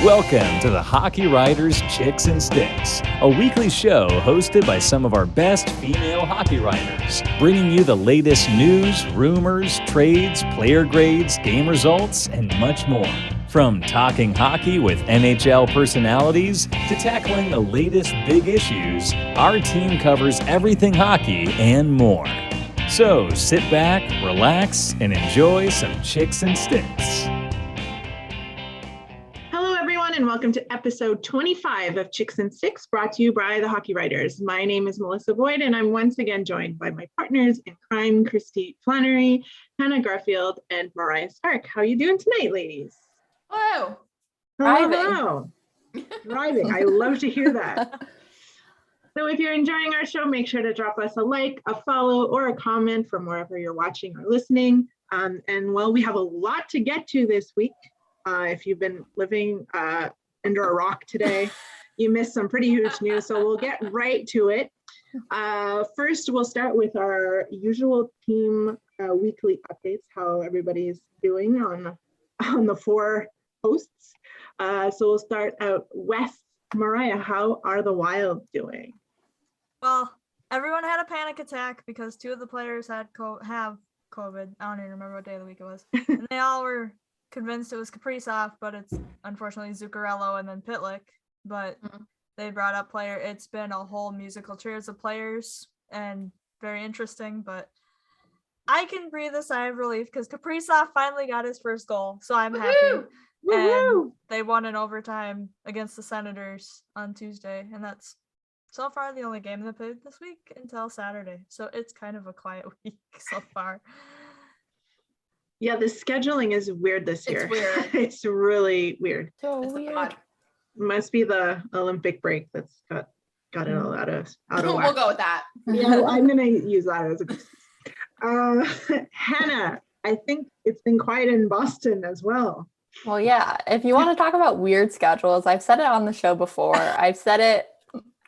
Welcome to the Hockey Writers Chicks and Sticks, a weekly show hosted by some of our best female hockey writers, bringing you the latest news, rumors, trades, player grades, game results, and much more. From talking hockey with NHL personalities to tackling the latest big issues, our team covers everything hockey and more. So sit back, relax, and enjoy some Chicks and Sticks. And welcome to episode 25 of Chicks and Sticks, brought to you by the Hockey Writers. My name is Melissa Boyd, and I'm once again joined by my partners in crime, Kristy Flannery, Hannah Garfield, and Mariah Stark. How are you doing tonight, ladies? Hello. Hello. Thriving. I love to hear that. So if you're enjoying our show, make sure to drop us a like, a follow, or a comment from wherever you're watching or listening. We have a lot to get to this week. If you've been living under a rock today, you missed some pretty huge news, so we'll get right to it. First, we'll start with our usual team weekly updates, how everybody's doing on the four hosts. So we'll start out west. Mariah, how are the Wild doing? Well, everyone had a panic attack because two of the players have COVID. I don't even remember what day of the week it was. And they all were convinced it was Kaprizov, but it's unfortunately Zuccarello and then Pitlick. But they brought up player. It's been a whole musical chairs of players and very interesting. But I can breathe a sigh of relief because Kaprizov finally got his first goal, so I'm happy. And they won in overtime against the Senators on Tuesday, and that's so far the only game they played this week until Saturday. So it's kind of a quiet week so far. Yeah, the scheduling is weird this year. It's weird. It's really weird. So weird. Must be the Olympic break that's got it all out of whack. We'll go with that. Yeah, I'm gonna use that as a Hannah, I think it's been quiet in Boston as well. Well, yeah, if you want to talk about weird schedules, I've said it on the show before. I've said it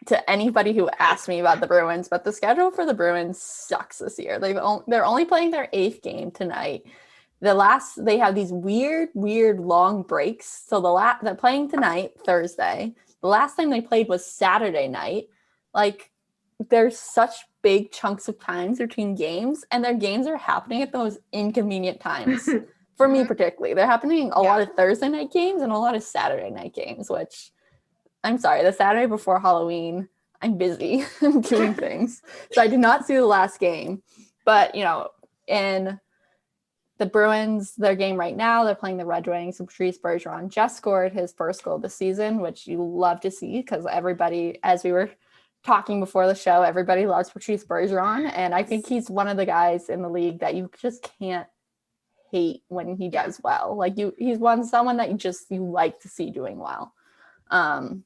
to anybody who asked me about the Bruins, but the schedule for the Bruins sucks this year. They're only playing their 8th game tonight. They have these weird long breaks. So they're playing tonight, Thursday. The last time they played was Saturday night. Like, there's such big chunks of times between games, and their games are happening at those inconvenient times. For me particularly, they're happening a lot of Thursday night games and a lot of Saturday night games, which I'm sorry, the Saturday before Halloween, I'm busy doing things. So I did not see the last game. But, in the Bruins, their game right now, they're playing the Red Wings, and Patrice Bergeron just scored his first goal this season, which you love to see because everybody, as we were talking before the show, everybody loves Patrice Bergeron. And I think he's one of the guys in the league that you just can't hate when he does well. Like he's someone that you like to see doing well. And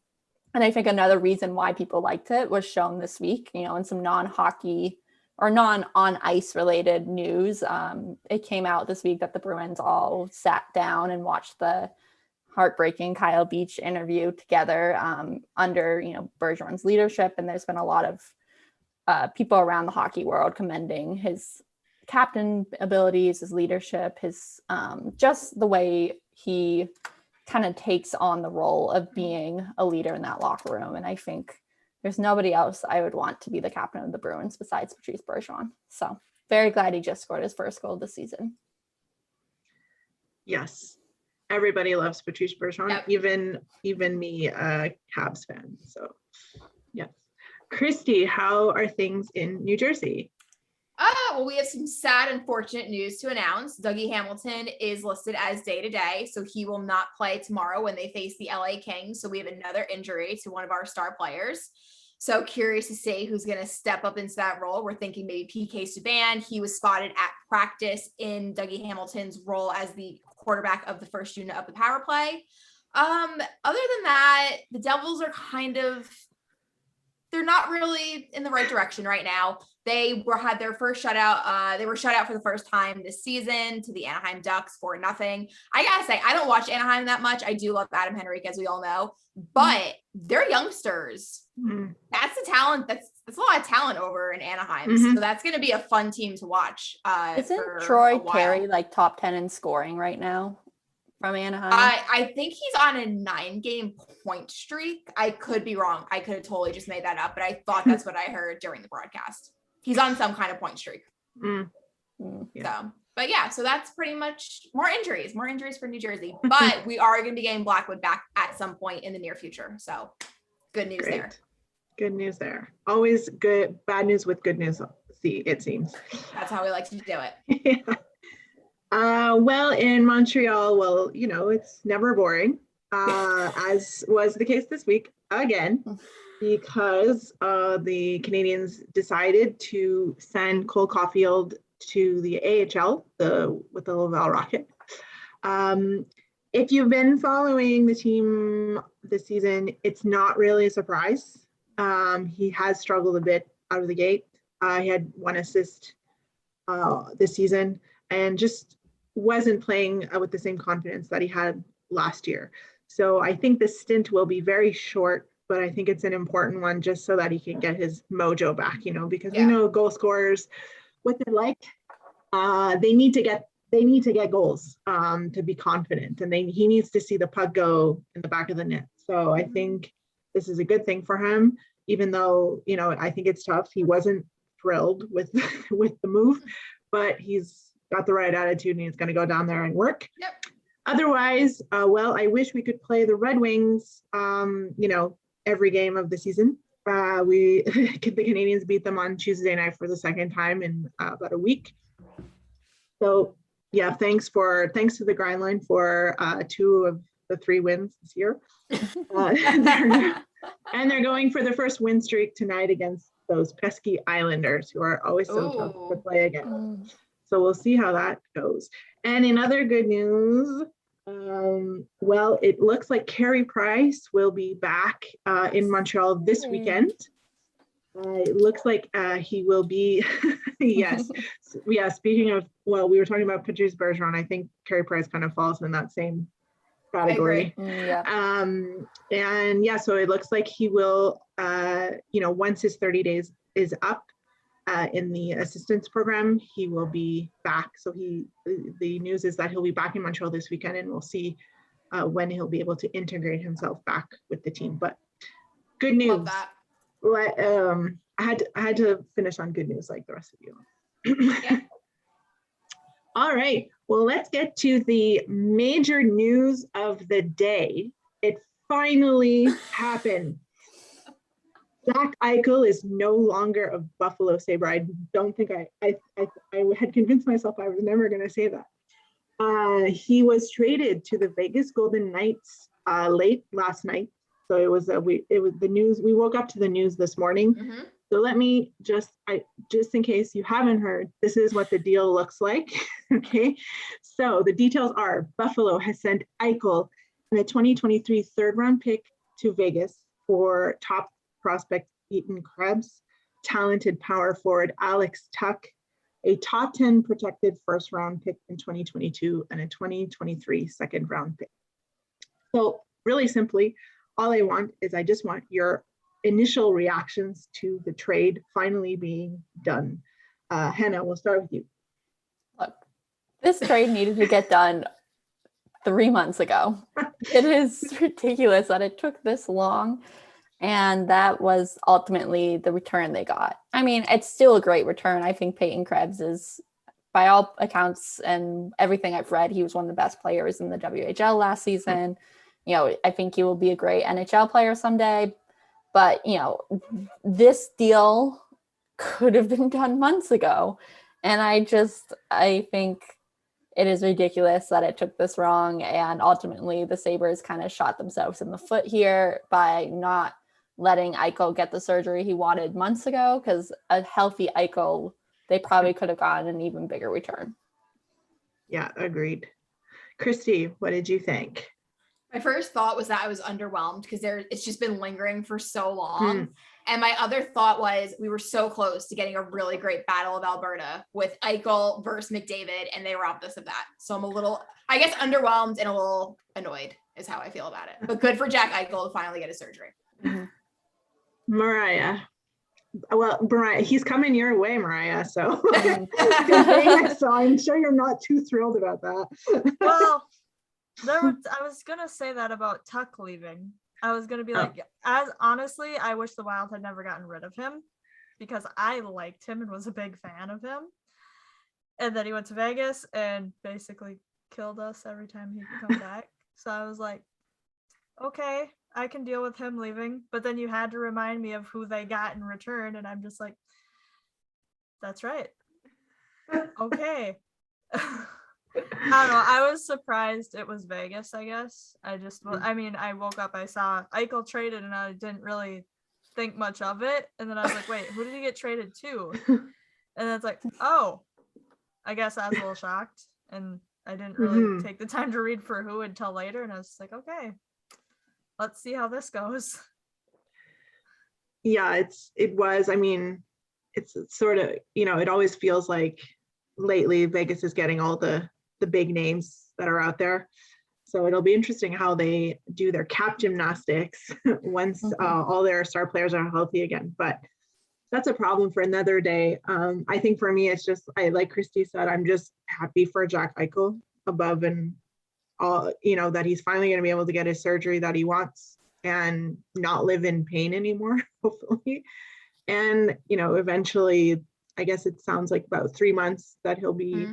I think another reason why people liked it was shown this week, in some non-hockey or non-on-ice related news. It came out this week that the Bruins all sat down and watched the heartbreaking Kyle Beach interview together under, Bergeron's leadership. And there's been a lot of people around the hockey world commending his captain abilities, his leadership, his just the way he kind of takes on the role of being a leader in that locker room. And I think there's nobody else I would want to be the captain of the Bruins besides Patrice Bergeron. So very glad he just scored his first goal this season. Yes. Everybody loves Patrice Bergeron, even me, a Habs fan. So yes. Kristy, how are things in New Jersey? Well, we have some sad, unfortunate news to announce. Dougie Hamilton is listed as day-to-day, so he will not play tomorrow when they face the LA Kings. So we have another injury to one of our star players. So curious to see who's going to step up into that role. We're thinking maybe PK Subban. He was spotted at practice in Dougie Hamilton's role as the quarterback of the first unit of the power play. Other than that, the Devils are they're not really in the right direction right now. They had their first shutout. They were shut out for the first time this season to the Anaheim Ducks 4-0. I gotta say, I don't watch Anaheim that much. I do love Adam Henrique, as we all know, but they're youngsters. That's a talent. That's a lot of talent over in Anaheim. So that's going to be a fun team to watch. Isn't Troy Terry like top 10 in scoring right now? from Anaheim? I think he's on a 9-game point streak. I could be wrong. I could have totally just made that up, but I thought that's what I heard during the broadcast. He's on some kind of point streak. Yeah. So that's pretty much more injuries for New Jersey. But we are going to be getting Blackwood back at some point in the near future. So good news there. Good news there. Always good, bad news with good news, it seems. That's how we like to do it. Yeah. Well, in Montreal, it's never boring, as was the case this week again, because the Canadiens decided to send Cole Caulfield to the AHL with the Laval Rocket. If you've been following the team this season, it's not really a surprise. He has struggled a bit out of the gate. He had 1 assist this season and just wasn't playing with the same confidence that he had last year. So I think the stint will be very short, but I think it's an important one just so that he can get his mojo back, because we know goal scorers, what they're like. They need to get goals to be confident, and he needs to see the puck go in the back of the net. So I think this is a good thing for him, even though, I think it's tough. He wasn't thrilled with the move, but he's got the right attitude and he's going to go down there and work. Yep. Otherwise, I wish we could play the Red Wings, every game of the season. The Canadiens beat them on Tuesday night for the second time in about a week. So yeah, thanks to the grind line for 2 of the 3 wins this year. And they're going for their first win streak tonight against those pesky Islanders, who are always so tough to play against. So we'll see how that goes. And in other good news, it looks like Carey Price will be back in Montreal this weekend. It looks like he will be, yes. Yeah, speaking of, we were talking about Patrice Bergeron. I think Carey Price kind of falls in that same category. So it looks like he will, once his 30 days is up in the assistance program, he will be back. So the news is that he'll be back in Montreal this weekend, and we'll see when he'll be able to integrate himself back with the team. But good news. Love that. I had to finish on good news like the rest of you. Yeah. All right. Well, let's get to the major news of the day. It finally happened. Jack Eichel is no longer a Buffalo Sabre. I don't think I had convinced myself I was never going to say that. He was traded to the Vegas Golden Knights late last night. So it was the news. We woke up to the news this morning. Mm-hmm. So let me just in case you haven't heard, this is what the deal looks like. Okay. So the details are Buffalo has sent Eichel and a 2023 third-round pick to Vegas for top prospect Peyton Krebs, talented power forward Alex Tuck, a top 10 protected first-round pick in 2022, and a 2023 second-round pick. So really simply, all I just want your initial reactions to the trade finally being done. Hannah, we'll start with you. Look, this trade needed to get done 3 months ago. It is ridiculous that it took this long, and that was ultimately the return they got. I mean, it's still a great return. I think Peyton Krebs is, by all accounts and everything I've read, he was one of the best players in the WHL last season. I think he will be a great NHL player someday. But, this deal could have been done months ago. And I think it is ridiculous that it took this long. And ultimately, the Sabres kind of shot themselves in the foot here by not letting Eichel get the surgery he wanted months ago, because a healthy Eichel, they probably could have gotten an even bigger return. Yeah, agreed. Kristy, what did you think? My first thought was that I was underwhelmed because it's just been lingering for so long. And my other thought was we were so close to getting a really great Battle of Alberta with Eichel versus McDavid, and they robbed us of that. So I'm a little, I guess, underwhelmed and a little annoyed is how I feel about it. But good for Jack Eichel to finally get his surgery. Mm-hmm. Mariah. Well, Mariah, he's coming your way, Mariah. So, so I'm sure you're not too thrilled about that. Well, I was gonna say that about Tuck leaving. I was gonna be like, as honestly, I wish the Wild had never gotten rid of him because I liked him and was a big fan of him. And then he went to Vegas and basically killed us every time he could come back. So I was like, okay, I can deal with him leaving. But then you had to remind me of who they got in return, and I'm just like, that's right. Okay. I don't know. I was surprised it was Vegas, I guess. I woke up, I saw Eichel traded, and I didn't really think much of it. And then I was like, wait, who did he get traded to? And then it's like, oh, I guess I was a little shocked. And I didn't really take the time to read for who until later. And I was just like, okay, let's see how this goes. Yeah, it's sort of, it always feels like lately Vegas is getting all the big names that are out there. So it'll be interesting how they do their cap gymnastics once all their star players are healthy again. But that's a problem for another day. I think for me, it's just, like Kristy said, I'm just happy for Jack Eichel above and all, that he's finally going to be able to get his surgery that he wants and not live in pain anymore, hopefully. And, eventually, I guess it sounds like about 3 months that he'll be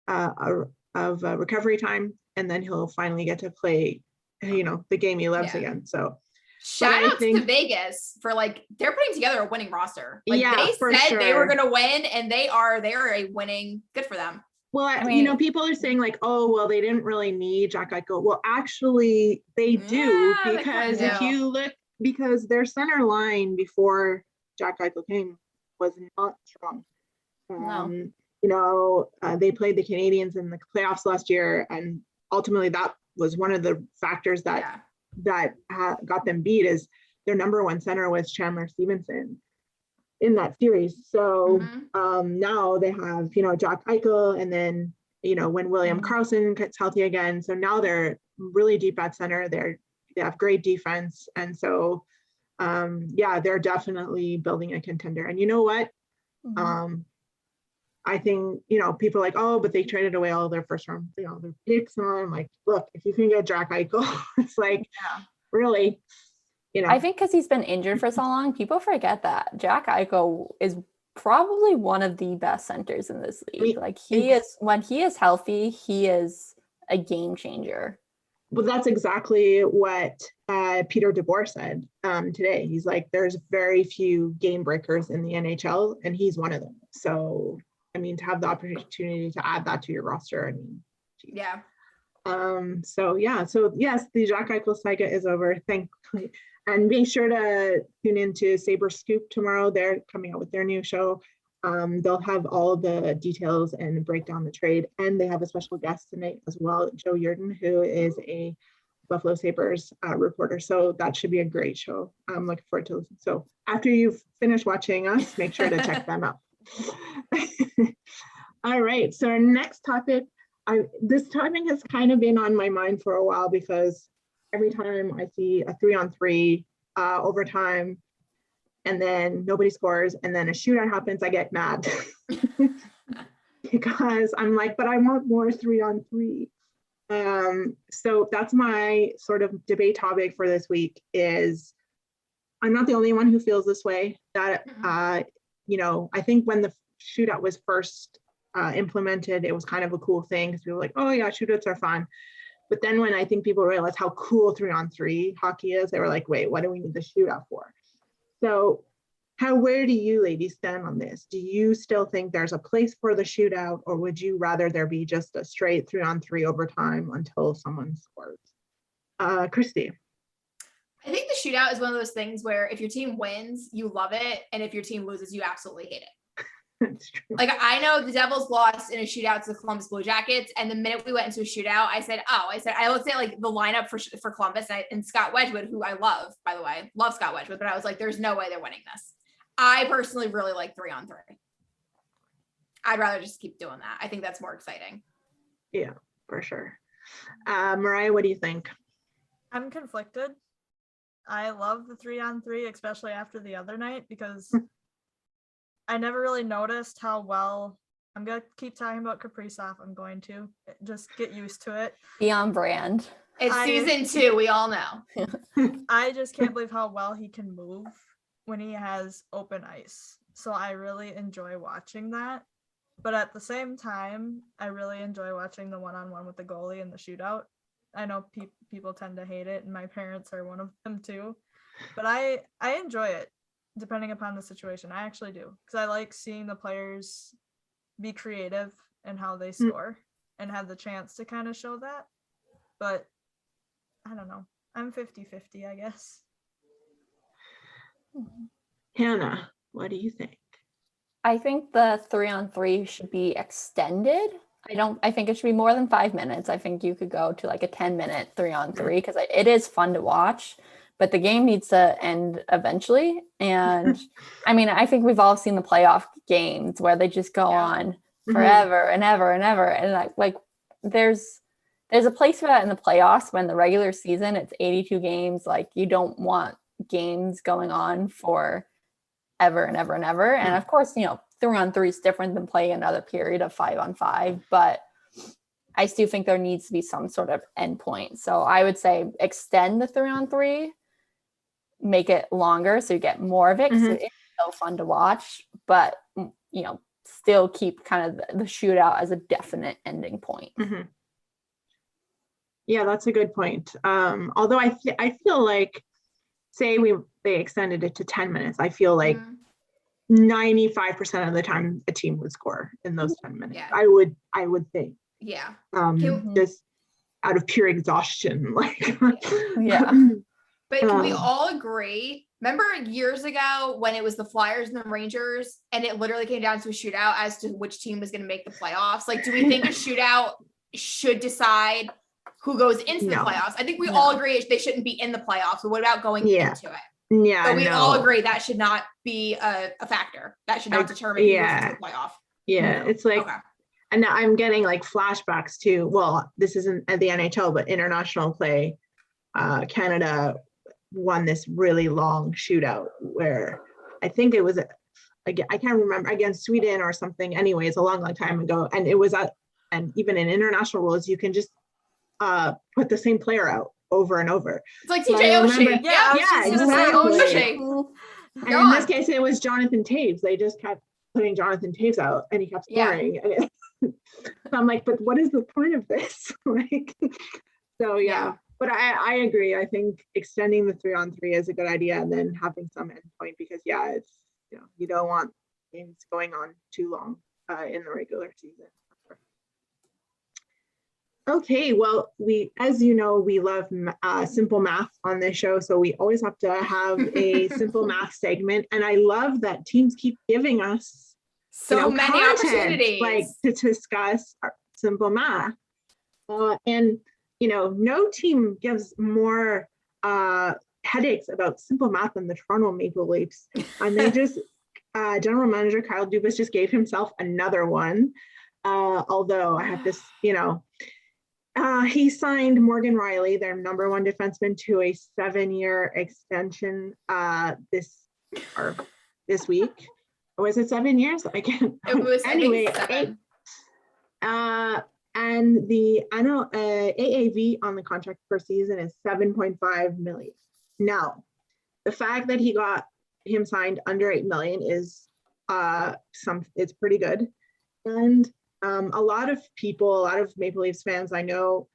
of recovery time, and then he'll finally get to play, the game he loves again. So shout out to Vegas for they're putting together a winning roster. They said they were going to win, and they are a winning. Good for them. Well, people are saying oh, well, they didn't really need Jack Eichel. Well, actually they do, because if you look, because their center line before Jack Eichel came was not strong. They played the Canadiens in the playoffs last year, and ultimately that was one of the factors that got them beat, is their number one center was Chandler Stevenson in that series. So now they have, Jack Eichel, and then, when William Karlsson gets healthy again. So now they're really deep at center. They have great defense. And so, they're definitely building a contender. And you know what? I think, people are like, oh, but they traded away all their first round, their picks. And I'm like, look, if you can get Jack Eichel, it's like, really, I think because he's been injured for so long, people forget that Jack Eichel is probably one of the best centers in this league. When he is healthy, he is a game changer. Well, that's exactly what Peter DeBoer said today. He's like, there's very few game breakers in the NHL, and he's one of them. So, to have the opportunity to add that to your roster, geez. Yeah. So yes, the Jack Eichel saga is over, thankfully. And be sure to tune into Saber Scoop tomorrow. They're coming out with their new show. They'll have all the details and break down the trade. And they have a special guest tonight as well, Joe Yurden, who is a Buffalo Sabres reporter. So that should be a great show. I'm looking forward to listening. So after you've finished watching us, make sure to check them out. All right. So our next topic, this topic has kind of been on my mind for a while, because every time I see a 3-on-3 overtime, and then nobody scores, and then a shootout happens, I get mad. Because I'm like, but I want more 3-on-3. So that's my sort of debate topic for this week. Is I'm not the only one who feels this way. That I think when the shootout was first implemented, it was kind of a cool thing, because we were like, oh yeah, shootouts are fun. But then when I think people realized how cool 3-on-3 hockey is, they were like, wait, what do we need the shootout for? So where do you ladies stand on this? Do you still think there's a place for the shootout, or would you rather there be just a straight 3-on-3 overtime until someone scores? Kristy. I think the shootout is one of those things where if your team wins, you love it. And if your team loses, you absolutely hate it. That's true. I know the Devils lost in a shootout to the Columbus Blue Jackets, and the minute we went into a shootout, I looked at the lineup for Columbus, and Scott Wedgwood, who I love, by the way, love Scott Wedgwood, but I was like, there's no way they're winning this. I personally really like 3-on-3. I'd rather just keep doing that. I think that's more exciting. Yeah, for sure. Mariah, what do you think? I'm conflicted. I love the 3-on-3, especially after the other night, because I never really noticed how well I'm gonna keep talking about Kaprizov. I'm going to just get used to it. Be on brand. It's season 2, we all know. I just can't believe how well he can move when he has open ice. So I really enjoy watching that. But at the same time, I really enjoy watching the one-on-one with the goalie in the shootout. I know people tend to hate it, and my parents are one of them too. But I enjoy it, depending upon the situation. I actually do, because I like seeing the players be creative in how they score and have the chance to kind of show that. But I don't know. I'm 50-50, I guess. Hannah, what do you think? I think the 3-on-3 should be extended. I think it should be more than 5 minutes. I think you could go to like a 10-minute 3-on-3 because it is fun to watch, but the game needs to end eventually. And I mean, I think we've all seen the playoff games where they just go on forever and ever and ever. And like there's a place for that in the playoffs. When the regular season, it's 82 games. Like, you don't want games going on for ever and ever and ever. And of course, 3-on-3 is different than playing another period of 5-on-5, but I still think there needs to be some sort of endpoint. So I would say extend the 3-on-3, make it longer so you get more of it, because it is so fun to watch, but still keep kind of the shootout as a definite ending point. Yeah, that's a good point. Although I feel like, say they extended it to 10 minutes, I feel like 95% of the time a team would score in those 10 minutes. Yeah. I would think. Yeah. Just out of pure exhaustion. Yeah. But can we all agree? Remember years ago when it was the Flyers and the Rangers, and it literally came down to a shootout as to which team was going to make the playoffs? Like, do we think a shootout should decide who goes into the playoffs? I think we all agree they shouldn't be in the playoffs. But what about going into it? Yeah. So we all agree that should not be a factor. That should not determine who goes into the playoff. Yeah. It's like, and I'm getting like flashbacks to, well, this isn't at the NHL, but international play. Canada won this really long shootout where I think it was, I can't remember, against Sweden or something. Anyways, a long time ago. And it was and even in international rules, you can just put the same player out over and over. It's like TJ Oshie. Exactly. And Go in on. this case, it was Jonathan Taves. They just kept putting Jonathan Taves out, and he kept scoring. Yeah. So I'm like, but what is the point of this? But I agree. I think extending the 3-on-3 is a good idea, and then having some endpoint, because it's you don't want games going on too long in the regular season. Okay, well, as you know, we love simple math on this show, so we always have to have a simple math segment. And I love that teams keep giving us so many content, opportunities, like to discuss simple math. And no team gives more headaches about simple math than the Toronto Maple Leafs. And they just general manager Kyle Dubas just gave himself another one. Although I have this, he signed Morgan Rielly, their number one defenseman, to a 7-year extension this week. Or was it 7 years? I can't. It was anyway. 7. And the AAV on the contract per season is $7.5 million. Now, the fact that he got him signed under $8 million is it's pretty good. And a lot of Maple Leafs fans I know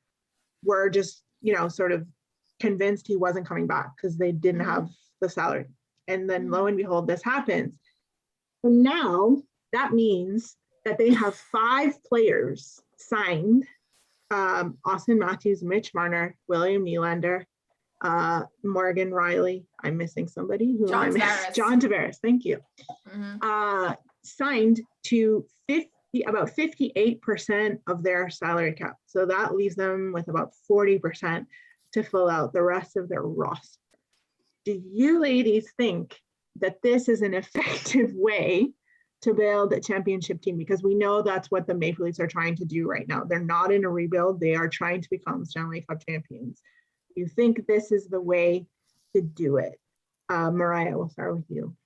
were just, sort of convinced he wasn't coming back because they didn't have the salary. And then lo and behold, this happens. So now that means that they have 5 players signed: Austin Matthews, Mitch Marner, William Nylander, Morgan Rielly. I'm missing somebody. John Tavares. John Tavares. Thank you. Signed to about 58% of their salary cap. So that leaves them with about 40% to fill out the rest of their roster. Do you ladies think that this is an effective way to build a championship team? Because we know that's what the Maple Leafs are trying to do right now. They're not in a rebuild. They are trying to become Stanley Cup champions. Do you think this is the way to do it? Mariah, we'll start with you.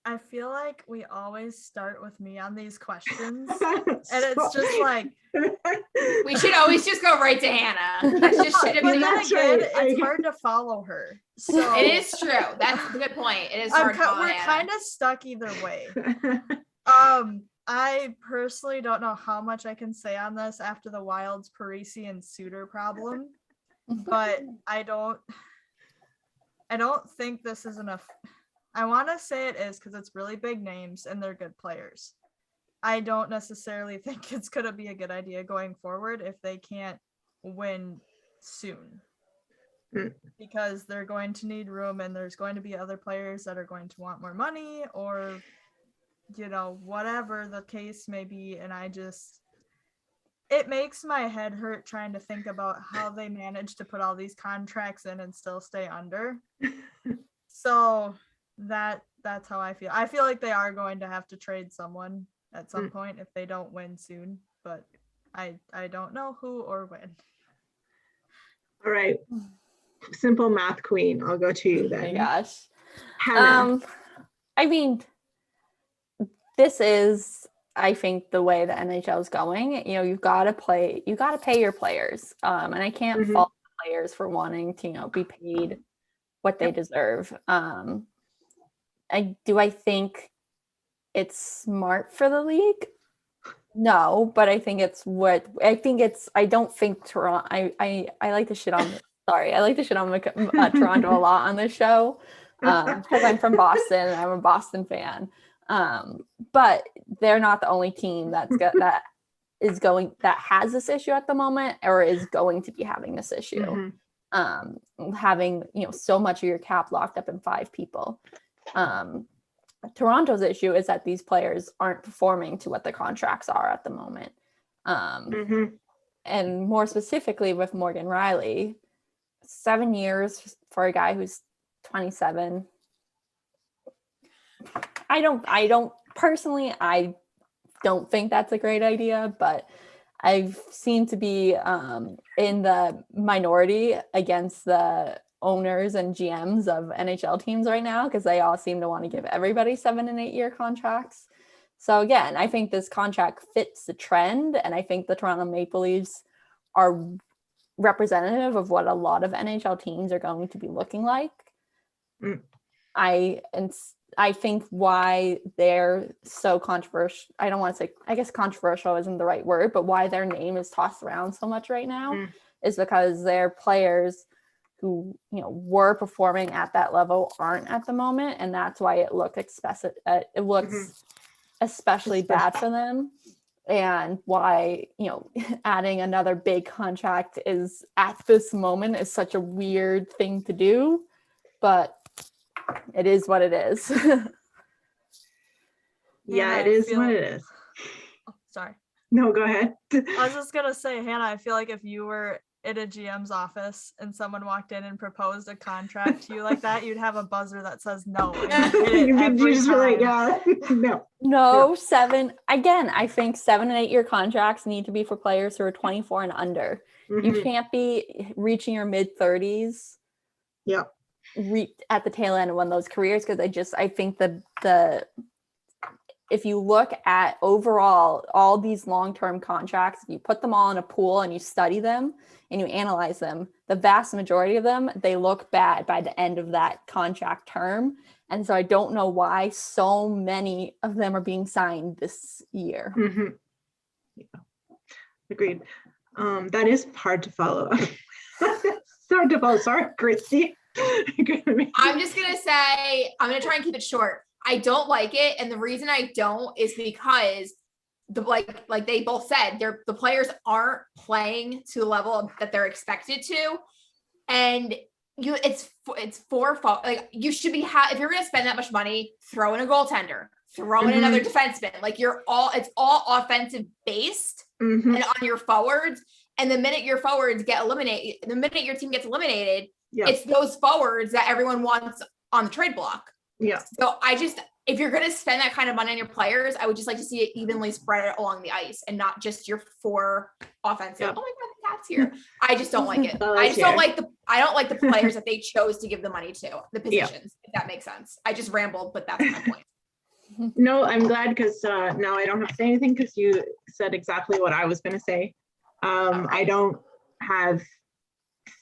I feel like we always start with me on these questions, and it's just like We should always just go right to Hannah. That's just but shit. then that's again, right. it's hard to follow her. So It is true. That's a good point. It is hard to follow we're Hannah. kind of stuck either way. I personally don't know how much I can say on this after the Wild's Parisi and Suter problem, but I don't think this is enough. I want to say it is because it's really big names and they're good players. I don't necessarily think it's going to be a good idea going forward if they can't win soon. Because they're going to need room and there's going to be other players that are going to want more money or, you know, whatever the case may be. And it makes my head hurt trying to think about how they managed to put all these contracts in and still stay under. So that's how I feel. I feel like they are going to have to trade someone at some point if they don't win soon, but I don't know who or when. All right. Simple math queen. I'll go to you then. Oh my gosh. Hannah. I mean, this is, I think, the way the NHL is going. You know, you've got to pay your players. And I can't fault the players for wanting to, you know, be paid what they deserve. I think it's smart for the league? No, but I think I don't think Toronto, I like to shit on, I like to shit on Toronto a lot on this show because I'm from Boston and I'm a Boston fan. But they're not the only team that has this issue at the moment or is going to be having this issue. Having, you know, so much of your cap locked up in 5 people. Toronto's issue is that these players aren't performing to what the contracts are at the moment. And more specifically with Morgan Rielly, 7 years for a guy who's 27. I don't personally think that's a great idea, but I've seemed to be in the minority against the owners and GMs of NHL teams right now because they all seem to want to give everybody 7 and 8 year contracts. So again, I think this contract fits the trend, and I think the Toronto Maple Leafs are representative of what a lot of NHL teams are going to be looking like. I think why they're so controversial, I don't want to say, I guess controversial isn't the right word, but why their name is tossed around so much right now is because their players who, you know, were performing at that level aren't at the moment, and that's why it looks especially bad for them, and why, you know, adding another big contract is at this moment is such a weird thing to do, but it is what it is. Yeah, it is what it is. Oh, sorry. No, go ahead. I was just gonna say, Hannah, I feel like if you were in a GM's office and someone walked in and proposed a contract to you like that, you'd have a buzzer that says no. You just be like, no. 7. Again, I think 7 and 8 year contracts need to be for players who are 24 and under. You can't be reaching your mid 30s. Yep. At the tail end of one of those careers, because I think the if you look at overall all these long-term contracts, if you put them all in a pool and you study them and you analyze them, the vast majority of them, they look bad by the end of that contract term. And so I don't know why so many of them are being signed this year. Yeah. Agreed. That is hard to follow. Hard to follow. Sorry, Kristy. I'm just going to say, I'm going to try and keep it short. I don't like it. And the reason I don't is because like they both said, the players aren't playing to the level that they're expected to. And it's for like you should be if you're going to spend that much money, throw in a goaltender, throw in another defenseman. Like it's all offensive based and on your forwards. And the minute your forwards get eliminated, the minute your team gets eliminated, it's those forwards that everyone wants on the trade block. Yeah. So if you're going to spend that kind of money on your players, I would just like to see it evenly spread along the ice and not just your 4 offensive. Yeah. Oh my God, the cat's here. I just don't like it. I don't like the players that they chose to give the money to, the positions, if that makes sense. I just rambled, but that's my point. No, I'm glad because now I don't have to say anything because you said exactly what I was going to say. I don't have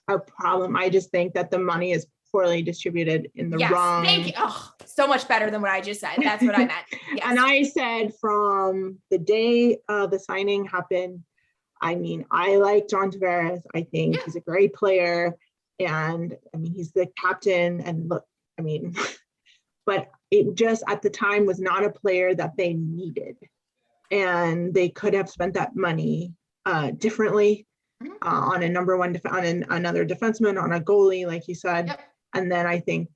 a problem. I just think that the money is poorly distributed in the wrong. Thank you. Oh, so much better than what I just said. That's what I meant. Yes. And I said from the day the signing happened, I mean, I like John Tavares. I think he's a great player. And I mean, he's the captain. And look, I mean, but it just at the time was not a player that they needed. And they could have spent that money differently on a number one, another defenseman, on a goalie, like you said. Yep. And then I think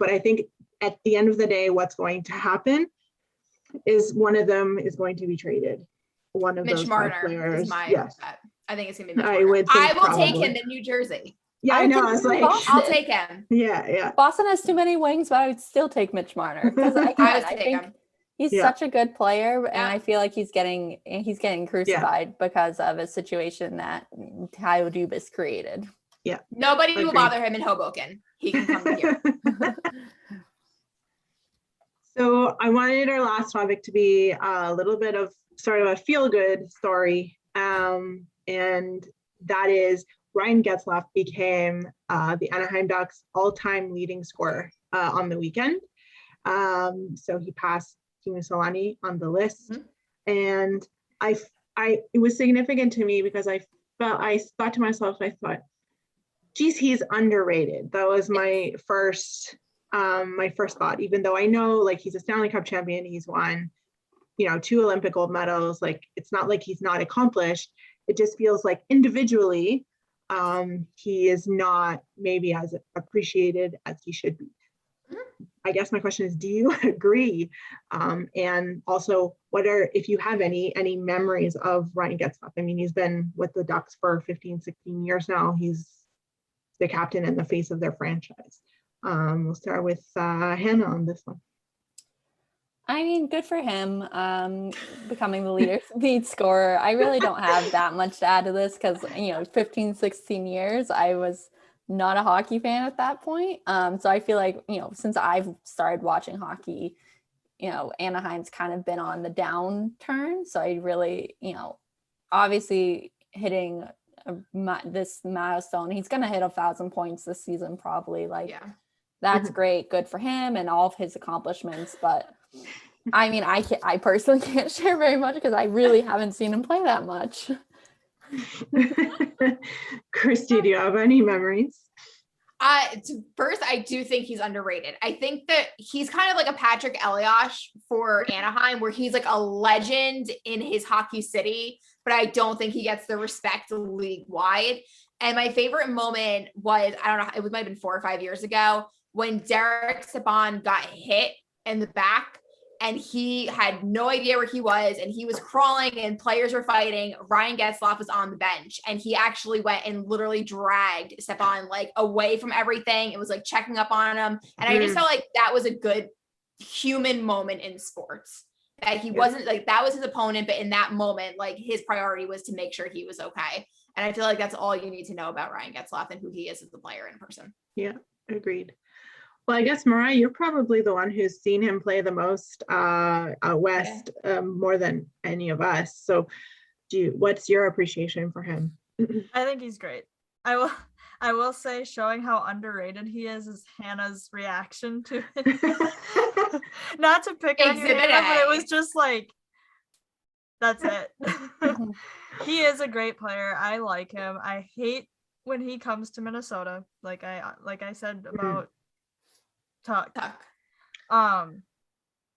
at the end of the day, what's going to happen is one of them is going to be traded. One of Mitch those Marner players. is my Yes. bet. I think it's gonna be Mitch I Marner. would think I will take probably. him in New Jersey. Yeah, I know. I was like, I'll take him. yeah. Boston has too many wings, but I would still take Mitch Marner because I think he's such a good player, and I feel like he's getting crucified because of a situation that Kyle Dubas created. Yeah. Nobody will bother him in Hoboken. He can come here. So I wanted our last topic to be a little bit of sort of a feel-good story. And that is Ryan Getzlaf became the Anaheim Ducks all-time leading scorer on the weekend. So he passed Timo Solani on the list. Mm-hmm. And it was significant to me because I thought to myself, geez, he's underrated. That was my first thought, even though I know like he's a Stanley Cup champion, he's won, 2 Olympic gold medals. Like, it's not like he's not accomplished. It just feels like individually, he is not maybe as appreciated as he should be. I guess my question is, do you agree? And also, if you have any memories of Ryan Getzlaf? I mean, he's been with the Ducks for 15, 16 years now. He's the captain and the face of their franchise. We'll start with Hannah on this one. I mean, good for him becoming the lead scorer. I really don't have that much to add to this because, 15, 16 years, I was not a hockey fan at that point. So I feel like, since I've started watching hockey, Anaheim's kind of been on the downturn. So I really, obviously hitting this milestone, he's going to hit 1,000 points this season, probably. That's great. Good for him and all of his accomplishments. But I mean, I personally can't share very much because I really haven't seen him play that much. Kristy, do you have any memories? First, I do think he's underrated. I think that he's kind of like a Patrick Elias for Anaheim, where he's like a legend in his hockey city, but I don't think he gets the respect league-wide. And my favorite moment was, I don't know, it might have been 4 or 5 years ago, when Derek Stepan got hit in the back and he had no idea where he was and he was crawling and players were fighting. Ryan Getzlaf was on the bench and he actually went and literally dragged Stepan like away from everything. It was like checking up on him. And I just felt like that was a good human moment in sports, that he wasn't like, that was his opponent, but in that moment, like his priority was to make sure he was okay. And I feel like that's all you need to know about Ryan Getzlaf and who he is as a player in person. Yeah, agreed. Well, I guess, Mariah, you're probably the one who's seen him play the most out west, more than any of us. So what's your appreciation for him? I think he's great. I will say, showing how underrated he is Hannah's reaction to it. Not to pick on you, Hannah, but it was just like, that's it. He is a great player. I like him. I hate when he comes to Minnesota. Like I said about Tuck. I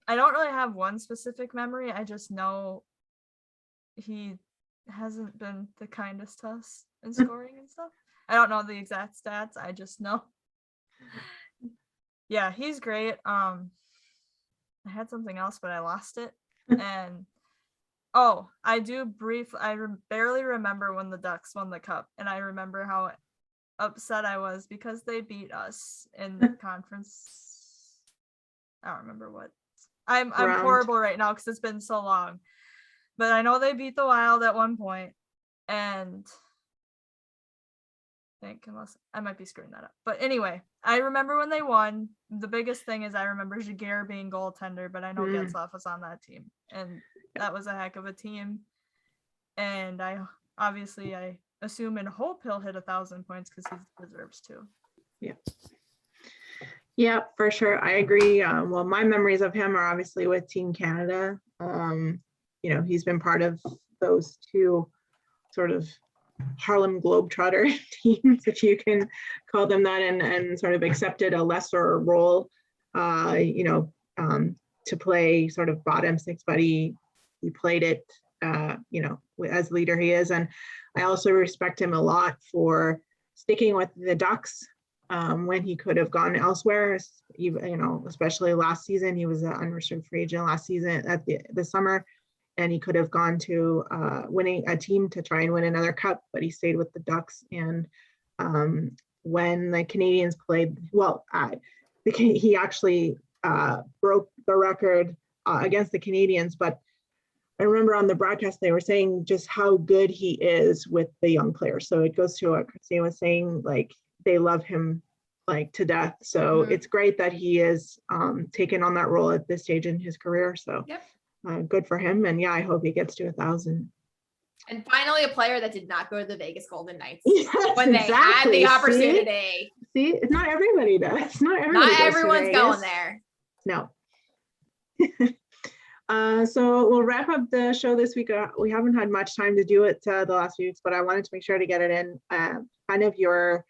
don't really have one specific memory. I just know he hasn't been the kindest to us in scoring and stuff. I don't know the exact stats. I just know. Yeah, he's great. I had something else, but I lost it. And I barely remember when the Ducks won the cup, and I remember how upset I was because they beat us in the conference. I don't remember what. I'm horrible right now because it's been so long, but I know they beat the Wild at one point, and I think, unless I might be screwing that up, but anyway, I remember when they won. The biggest thing is I remember Jaguar being goaltender, but I know Getzlaf was on that team, and that was a heck of a team. And I assume and hope he'll hit 1,000 points because he deserves to. Yeah, for sure. I agree. Well, my memories of him are obviously with Team Canada. He's been part of those two sort of Harlem Globetrotter teams, if you can call them that, and sort of accepted a lesser role, to play sort of bottom six, but he played it, as leader he is. And I also respect him a lot for sticking with the Ducks when he could have gone elsewhere, especially last season. He was an unrestricted free agent last season at the summer, and he could have gone to winning a team to try and win another cup, but he stayed with the Ducks. And when the Canadiens played, he actually broke the record against the Canadiens, but I remember on the broadcast they were saying just how good he is with the young players. So it goes to what Kristy was saying, like they love him like to death. So it's great that he is taken on that role at this stage in his career. So good for him. And I hope he gets to 1,000. And finally, a player that did not go to the Vegas Golden Knights Yes, when they had the opportunity. See, not everybody does. Not everyone's going there. No. So we'll wrap up the show this week. We haven't had much time to do it the last few weeks, but I wanted to make sure to get it in. Kind of your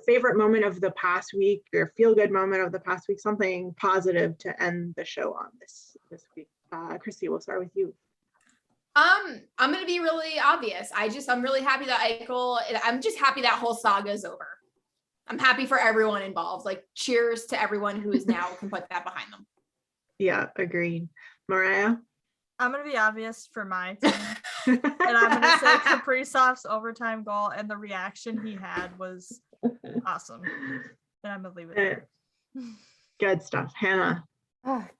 favorite moment of the past week, your feel-good moment of the past week, something positive to end the show on this week. Kristy, we'll start with you. I'm going to be really obvious. I'm really happy that Eichel, I'm just happy that whole saga is over. I'm happy for everyone involved. Like, cheers to everyone who is now can put that behind them. Yeah, agreed. Mariah? I'm going to be obvious for my team. And I'm going to say Kaprizov's overtime goal and the reaction he had was awesome. And I'm going to leave it there. Good stuff. Hannah?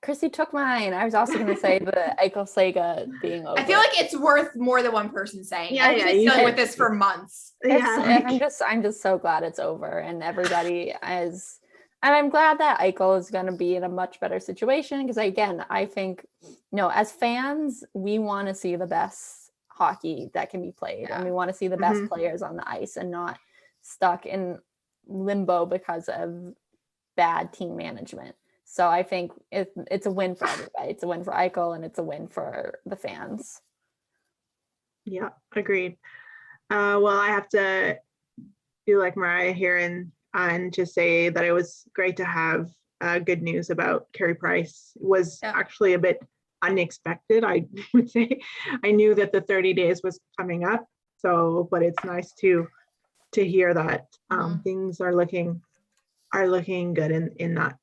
Kristy took mine. I was also going to say the Eichel saga being over. I feel like it's worth more than one person saying. Yeah, I've been dealing with this for months. I'm just so glad it's over and everybody is. And I'm glad that Eichel is going to be in a much better situation because, again, I think, as fans, we want to see the best hockey that can be played. And we want to see the best players on the ice and not stuck in limbo because of bad team management. So I think it's a win for everybody. It's a win for Eichel and it's a win for the fans. Yeah, agreed. Well, I have to do like Mariah here and just say that it was great to have good news about Carey Price. It was actually a bit unexpected, I would say. I knew that the 30 days was coming up, but it's nice to hear that things are looking good in that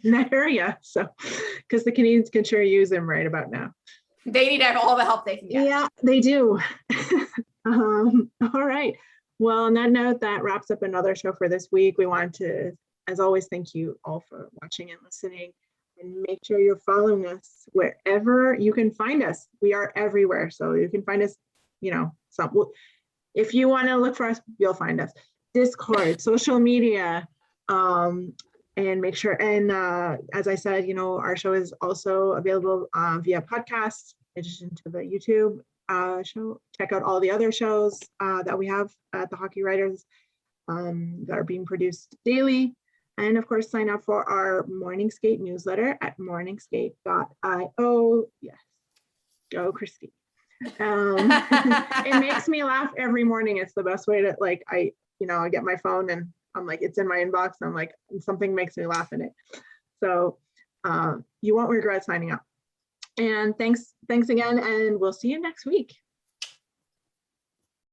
in that area. So, because the Canadiens can sure use him right about now. They need to have all the help they can get. Yeah, they do. All right. Well, on that note, that wraps up another show for this week. We wanted to, as always, thank you all for watching and listening. And make sure you're following us wherever you can find us. We are everywhere. So you can find us, if you want to look for us, you'll find us. Discord, social media, and make sure. And as I said, our show is also available via podcast, in addition to the YouTube show. Check out all the other shows that we have at the Hockey Writers that are being produced daily. And of course, sign up for our Morning Skate newsletter at morningskate.io. Yes, go Kristy. It makes me laugh every morning. It's the best way to I get my phone and I'm like, it's in my inbox. And I'm like, something makes me laugh in it. So you won't regret signing up. And thanks again. And we'll see you next week.